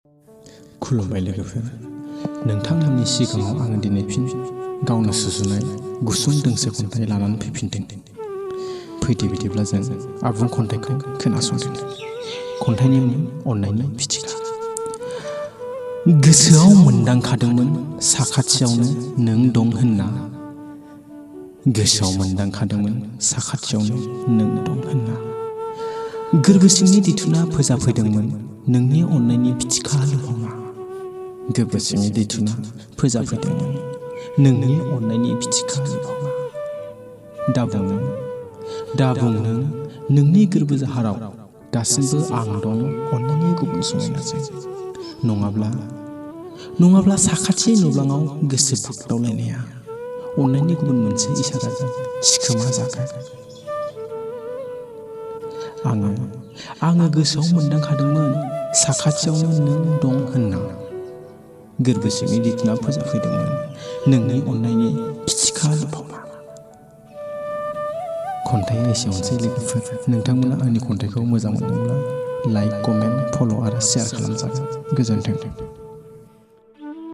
खुलुमबाय लोगोफोर, नोंथांमोननि सिगाङाव आङो दिनै फिन गावनो सुजुनाय गुसुं दोंसे खन्थाइ लानानै फैफिनदों। फैदो बिदिब्ला जों आबुं खन्थाइखौ खोनासंदो। खन्थाइनि मुं अननायनि फिथिखा। गोसोआव मोनदांखादोंमोन साखाथियावनो नों दं होनना। गोसोआव मोनदांखादोंमोन साखाथियावनो नों दं होनना। गोरबो सिंनि दैथुना फोजाफैदोंमोन नोंनि अननायनि फिथिखा लुफावना। गोरबो सिंनि दैथुना फोजाफैदोंमोन नोंनि अननायनि फिथिखा लुफावना। दा बुं नों नोंनि गोरबो जाहाराव दासिमबो आं दं अननायनि गुबुन समायनाजों। नङाब्ला साखाथि नुब्लाङाव गोसो बागदावलायनाया अननायनि गुबुन मोनसे इसाराजों सिखोमा जागोन। आङो गोसोआव मोनदांखादोंमोन साखाथियावनो नों दं होनना। गोरबो सिंनि दैथुना फोजाफैदोंमोन नोंनि अननायनि फिथिखा लुफावना। खन्थाइया एसेनोसै लोगोफोर। नोंथांमोना आंनि खन्थाइखौ मोजां मोनदोंब्ला लाइक, कमेन्ट, फल' आरो शेयार खालामजागोन। गोजोन्थों।